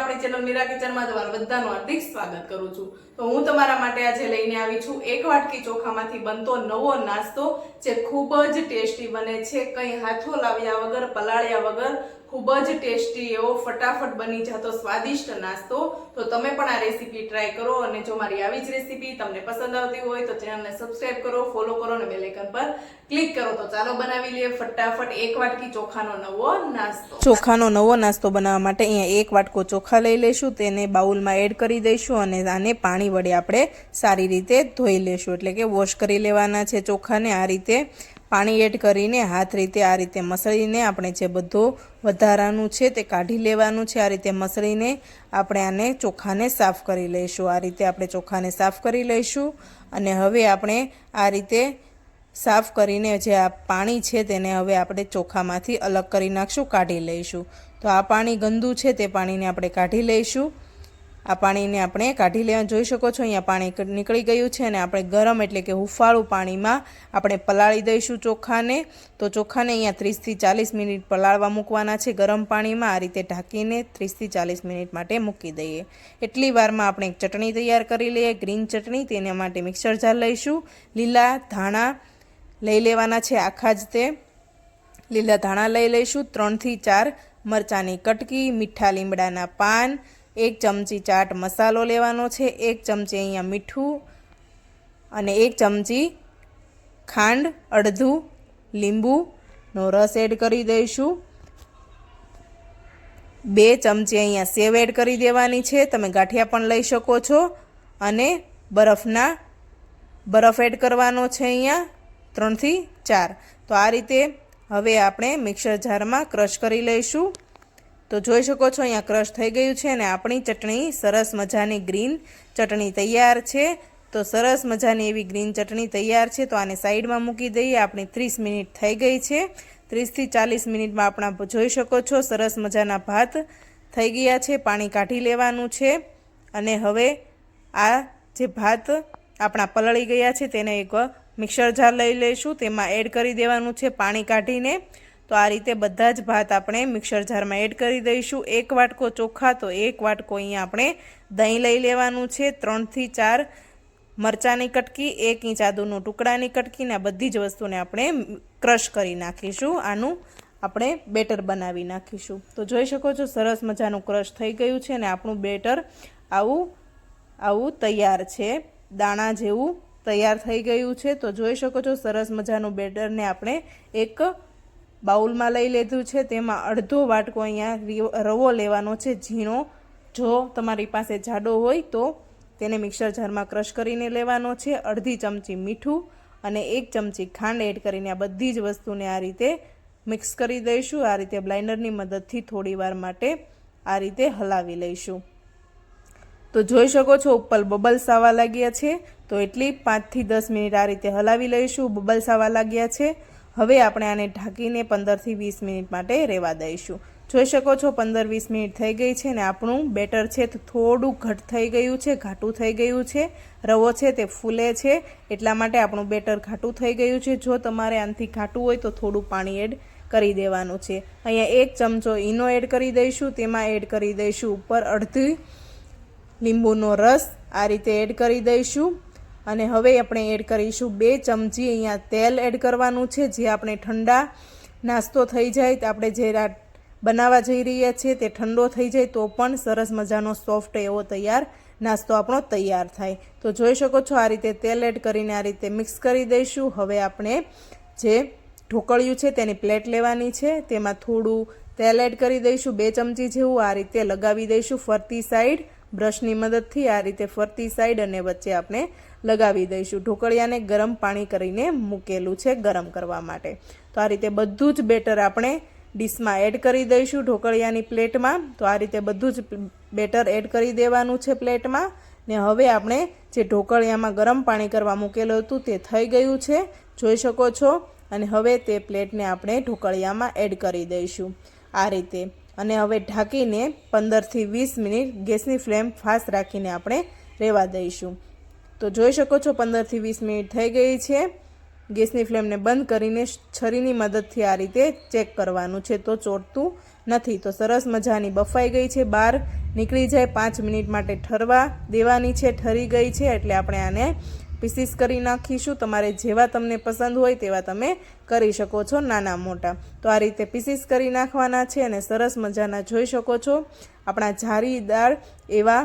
આપણી ચેનલ મીરા કિચનમાં તમારું બધાનું હાર્દિક સ્વાગત કરું છું। તો હું તમારા માટે આજે લઈને આવી છું એક વાટકી ચોખામાંથી બનતો નવો નાસ્તો જે ખૂબ જ ટેસ્ટી બને છે, કંઈ હાથો લાવ્યા વગર, પલાળ્યા વગર ખૂબ જ ટેસ્ટી એવો ફટાફટ બની જતો સ્વાદિષ્ટ નાસ્તો। તો તમે પણ આ રેસીપી ટ્રાય કરો અને જો મારી આવી જ રેસીપી તમને પસંદ આવતી હોય તો ચેનલને સબસ્ક્રાઇબ કરો, ફોલો કરો અને બેલ આઇકન પર ક્લિક કરો। તો ચાલો બનાવી લઈએ ફટાફટ એક વાટકી ચોખાનો નવો નાસ્તો। ચોખાનો નવો નાસ્તો બનાવવા માટે અહીંયા એક વાટકો ચોખા લઈ લઈશું, તેને બાઉલમાં એડ કરી દઈશું અને આને પાણી વડે આપણે સારી રીતે ધોઈ લેશું, એટલે કે વોશ કરી લેવાના છે ચોખાને। આ રીતે પાણી એડ કરીને હાથ રીતે આ રીતે મસળીને આપણે જે બધું વધારાનું છે તે કાઢી લેવાનું છે। આ રીતે મસળીને આપણે આને ચોખાને સાફ કરી લઈશું। આ રીતે આપણે ચોખાને સાફ કરી લઈશું અને હવે આપણે આ રીતે સાફ કરીને જે આ પાણી છે તેને હવે આપણે ચોખામાંથી અલગ કરી નાખશું, કાઢી લઈશું। તો આ પાણી ગંદુ છે તે પાણીને આપણે કાઢી લઈશું। આ પાણીને આપણે કાઢી લેવા જોઈ શકો છો અહીંયા પાણી નીકળી ગયું છે અને આપણે ગરમ એટલે કે હુંફાળું પાણીમાં આપણે પલાળી દઈશું ચોખાને। તો ચોખાને અહીંયા 30 થી 40 મિનિટ પલાળવા મૂકવાના છે ગરમ પાણીમાં। આ રીતે ઢાંકીને 30 થી 40 મિનિટ માટે મૂકી દઈએ। એટલી વારમાં આપણે એક ચટણી તૈયાર કરી લઈએ, ગ્રીન ચટણી। તેના માટે મિક્સર જાર લઈશું, લીલા ધાણા લઈ લેવાના છે, આખા જ તે લીલા ધાણા લઈ લઈશું, 3 થી 4 મરચાંની કટકી, મીઠા લીમડાના પાન, 1 ચમચી ચાટ મસાલો લેવાનો છે, 1 ચમચી અહીંયા મીઠું અને 1 ચમચી ખાંડ, અડધું લીંબુનો રસ એડ કરી દઈશું, 2 ચમચી અહીંયા સેવ એડ કરી દેવાની છે, તમે ગાંઠિયા પણ લઈ શકો છો, અને બરફ એડ કરવાનો છે અહીંયા 3 થી 4। તો આ રીતે હવે આપણે મિક્સર જારમાં ક્રશ કરી લઈશું। તો જોઈ શકો છો અહીંયા ક્રશ થઈ ગયું છે અને આપણી ચટણી સરસ મજાની ગ્રીન ચટણી તૈયાર છે। તો સરસ મજાની એવી ગ્રીન ચટણી તૈયાર છે। તો આને સાઈડમાં મૂકી દઈએ। આપણી 30 મિનિટ થઈ ગઈ છે। 30 થી 40 મિનિટમાં આપણા જોઈ શકો છો સરસ મજાના ભાત થઈ ગયા છે। પાણી કાઢી લેવાનું છે અને હવે આ જે ભાત આપણા પલળી ગયા છે તેને એક મિક્સર જાર લઈ લઈશું, તેમાં એડ કરી દેવાનું છે પાણી કાઢીને। તો આ રીતે બધા જ ભાત આપણે મિક્સર જારમાં એડ કરી દઈશું। 1 વાટકો ચોખા, તો 1 વાટકો અહીંયા આપણે દહીં લઈ લેવાનું છે, 3 થી 4 મરચાંની કટકી, 1 ઇંચ આદુનું ટુકડાની કટકીને આ બધી જ વસ્તુને આપણે ક્રશ કરી નાખીશું। આનું આપણે બેટર બનાવી નાખીશું। તો જોઈ શકો છો સરસ મજાનું ક્રશ થઈ ગયું છે અને આપણું બેટર આવું તૈયાર છે, દાણા જેવું તૈયાર થઈ ગયું છે। તો જોઈ શકો છો સરસ મજાનું બેટરને આપણે એક બાઉલમાં લઈ લીધું છે, તેમાં અડધો વાટકો અહીંયા રવો લેવાનો છે ઝીણો, જો તમારી પાસે જાડો હોય તો તેને મિક્સર જારમાં ક્રશ કરીને લેવાનો છે, અડધી ચમચી મીઠું અને 1 ચમચી ખાંડ એડ કરીને આ બધી જ વસ્તુને આ રીતે મિક્સ કરી દઈશું। આ રીતે બ્લાઇન્ડરની મદદથી થોડી વાર માટે આ રીતે હલાવી લઈશું। તો જોઈ શકો છો ઉપર બબલ્સ આવવા લાગ્યા છે, તો એટલી 5 થી 10 મિનિટ આ રીતે હલાવી લઈશું। બબલ્સ આવવા લાગ્યા છે, હવે આપણે આને ઢાંકીને 15 થી 20 મિનિટ માટે રહેવા દઈશું। જોઈ શકો છો 15-20 મિનિટ થઈ ગઈ છે ને આપણું બેટર છે તો થોડું ઘટ થઈ ગયું છે, ઘાટું થઈ ગયું છે, રવો છે તે ફૂલે છે એટલા માટે આપણું બેટર ઘાટું થઈ ગયું છે। જો તમારે આનાથી ઘાટું હોય તો થોડું પાણી એડ કરી દેવાનું છે। અહીંયા 1 ચમચો ઈનો એડ કરી દઈશું, તેમાં એડ કરી દઈશું ઉપર અડધી લીંબુનો રસ, આ રીતે એડ કરી દઈશું અને હવે આપણે એડ કરીશું 2 ચમચી અહીંયા તેલ એડ કરવાનું છે। જે આપણે ઠંડા નાસ્તો થઈ જાય, આપણે જે બનાવવા જઈ રહ્યા છીએ તે ઠંડો થઈ જાય તો પણ સરસ મજાનો સોફ્ટ એવો નાસ્તો આપણો તૈયાર થાય। તો જોઈ શકો છો આ રીતે તેલ એડ કરીને આ રીતે મિક્સ કરી દઈશું। હવે આપણે જે ઢોકળિયું છે તેની પ્લેટ લેવાની છે, તેમાં થોડું તેલ એડ કરી દઈશું, 2 ચમચી જેવું, આ રીતે લગાવી દઈશું ફરતી સાઈડ, બ્રશની મદદથી આ રીતે ફરતી સાઈડ અને વચ્ચે આપણે લગાવી દઈશું। ઢોકળિયાને ગરમ પાણી કરીને મૂકેલું છે ગરમ કરવા માટે। તો આ રીતે બધું જ બેટર આપણે ડીશમાં એડ કરી દઈશું ઢોકળિયાની પ્લેટમાં। તો આ રીતે બધું જ બેટર એડ કરી દેવાનું છે પ્લેટમાં ને હવે આપણે જે ઢોકળિયામાં ગરમ પાણી કરવા મૂકેલું હતું તે થઈ ગયું છે, જોઈ શકો છો। અને હવે તે પ્લેટને આપણે ઢોકળિયામાં એડ કરી દઈશું આ રીતે અને હવે ઢાંકીને 15 થી 20 મિનિટ ગેસની ફ્લેમ ફાસ્ટ રાખીને આપણે રહેવા દઈશું। તો જોઈ શકો છો 15 થી 20 મિનિટ થઈ ગઈ છે ગેસની ફ્લેમને બંધ કરીને છરીની મદદથી આ રીતે ચેક કરવાનું છે, તો ચોટતું નથી. તો સરસ મજાની બફાઈ ગઈ છે, બહાર નીકળી જાય 5 મિનિટ માટે ઠરવા દેવાની છે. ઠરી ગઈ છે એટલે આપણે આને પીસીસ કરી નાખીશું. તમારે જેવા તમને પસંદ હોય તેવા તમે કરી શકો છો, નાના મોટા. તો આ રીતે પીસીસ કરી નાખવાના છે અને સરસ મજાના જોઈ શકો છો આપણા જારીદાર એવા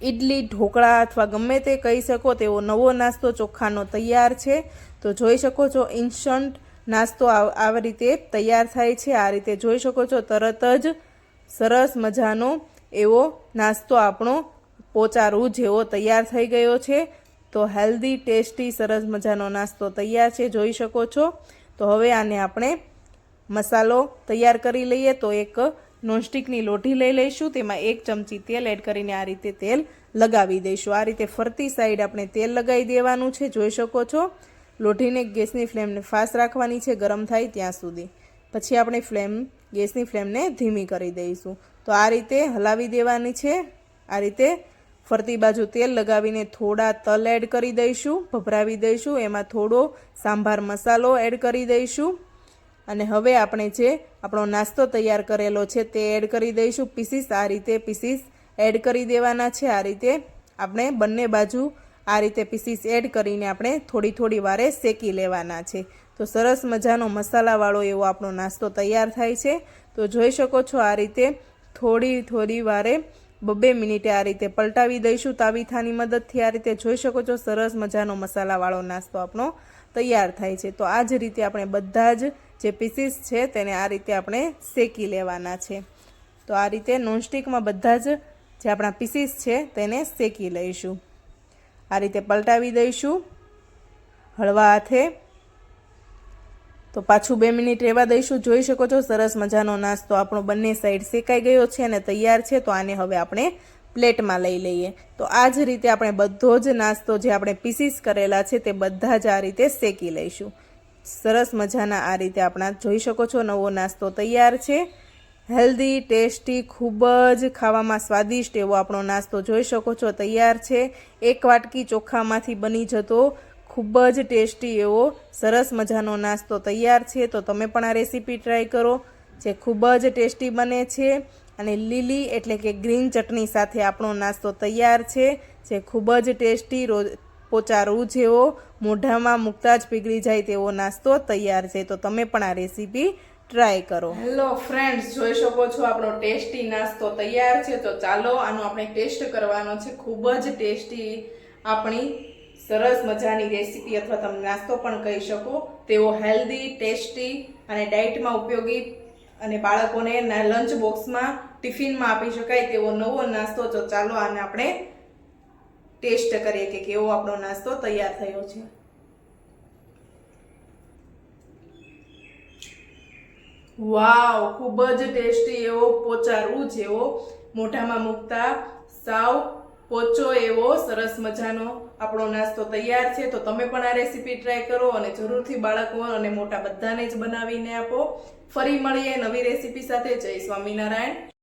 ઇડલી, ઢોકળા અથવા ગમે તે કહી શકો તેવો નવો નાસ્તો ચોખાનો તૈયાર છે. તો જોઈ શકો છો ઇન્સ્ટન્ટ નાસ્તો આવી રીતે તૈયાર થાય છે. આ રીતે જોઈ શકો છો તરત જ સરસ મજાનો એવો નાસ્તો આપણો પોચારું જેવો તૈયાર થઈ ગયો છે. તો હેલ્ધી, ટેસ્ટી, સરસ મજાનો નાસ્તો તૈયાર છે, જોઈ શકો છો. તો હવે આને આપણે મસાલો તૈયાર કરી લઈએ. તો એક નોનસ્ટિકની લોઢી લઈ લઈશું, તેમાં 1 ચમચી તેલ એડ કરીને આ રીતે તેલ લગાવી દઈશું. આ રીતે ફરતી સાઈડ આપણે તેલ લગાવી દેવાનું છે, જોઈ શકો છો. લોઢીને ગેસની ફ્લેમને ફાસ્ટ રાખવાની છે, ગરમ થાય ત્યાં સુધી. પછી આપણે ગેસની ફ્લેમને ધીમી કરી દઈશું. તો આ રીતે હલાવી દેવાની છે. આ રીતે ફરતી બાજુ તેલ લગાવીને થોડા તલ એડ કરી દઈશું, ભભરાવી દઈશું. એમાં થોડો સાંભાર મસાલો એડ કરી દઈશું અને હવે આપણે જે આપણો નાસ્તો તૈયાર કરેલો છે તે એડ કરી દઈશું. પીસીસ આ રીતે પીસીસ એડ કરી દેવાના છે. આ રીતે આપણે બંને બાજુ આ રીતે પીસીસ એડ કરીને આપણે થોડી વારે શેકી લેવાના છે. તો સરસ મજાનો મસાલાવાળો એવો આપણો નાસ્તો તૈયાર થાય છે. તો જોઈ શકો છો આ રીતે થોડી વારે 2 મિનિટે આ રીતે પલટાવી દઈશું તાવીથાની મદદથી. આ રીતે જોઈ શકો છો સરસ મજાનો મસાલાવાળો નાસ્તો આપણો તૈયાર થાય છે. તો આ જ રીતે આપણે બધા જ જે પીસીસ છે તેને આ રીતે આપણે શેકી લેવાના છે. તો આ રીતે નોનસ્ટિકમાં બધા જ જે આપણા પીસીસ છે તેને શેકી લઈશું. આ રીતે પલટાવી દઈશું હળવા હાથે. તો પાછું 2 મિનિટ રહેવા દઈશું. જોઈ શકો છો સરસ મજાનો નાસ્તો આપણો બંને સાઈડ શેકાઈ ગયો છે અને તૈયાર છે. તો આને હવે આપણે પ્લેટમાં લઈ લઈએ. તો આ જ રીતે આપણે બધો જ નાસ્તો જે આપણે પીસીસ કરેલા છે તે બધા જ આ રીતે શેકી લઈશું. સરસ મજાના આ રીતે આપણા જોઈ શકો છો નવો નાસ્તો તૈયાર છે. હેલ્ધી, ટેસ્ટી, ખૂબ જ ખાવામાં સ્વાદિષ્ટ એવો આપણો નાસ્તો જોઈ શકો છો તૈયાર છે. 1 વાટકી ચોખામાંથી બની જતો ખૂબ જ ટેસ્ટી એવો સરસ મજાનો નાસ્તો તૈયાર છે. તો તમે પણ આ રેસીપી ટ્રાય કરો, જે ખૂબ જ ટેસ્ટી બને છે. અને લીલી એટલે કે ગ્રીન ચટણી સાથે આપણો નાસ્તો તૈયાર છે, જે ખૂબ જ ટેસ્ટી પોચારું જેવો મોઢામાં મૂકતા જ પીગળી જાય તેવો નાસ્તો તૈયાર છે. તો તમે પણ આ રેસીપી ટ્રાય કરો. હેલો ફ્રેન્ડ્સ, જોઈ શકો છો આપણો ટેસ્ટી નાસ્તો તૈયાર છે. તો ચાલો આનો આપણે ટેસ્ટ કરવાનો છે. ખૂબ જ ટેસ્ટી આપણી સરસ મજાની રેસીપી અથવા તમે નાસ્તો પણ કહી શકો તેવો હેલ્ધી, ટેસ્ટી અને ડાયટમાં ઉપયોગી અને બાળકોને લંચ બોક્સમાં ટિફિનમાં આપી શકાય તેવો નવો નાસ્તો. તો ચાલો આને આપણે ટેસ્ટ કરીએ કે કેવો આપણો નાસ્તો તૈયાર થયો છે. વાવ, ખૂબ જ ટેસ્ટી એવો પોચારું જેવો મોઢામાં મૂકતા સાવ પોચો એવો સરસ મજાનો આપણો નાસ્તો તૈયાર છે. તો તમે પણ આ રેસીપી ટ્રાય કરો અને જરૂરથી બાળકો અને મોટા બધાને જ બનાવીને આપો. ફરી મળીએ નવી રેસીપી સાથે. જય સ્વામિનારાયણ.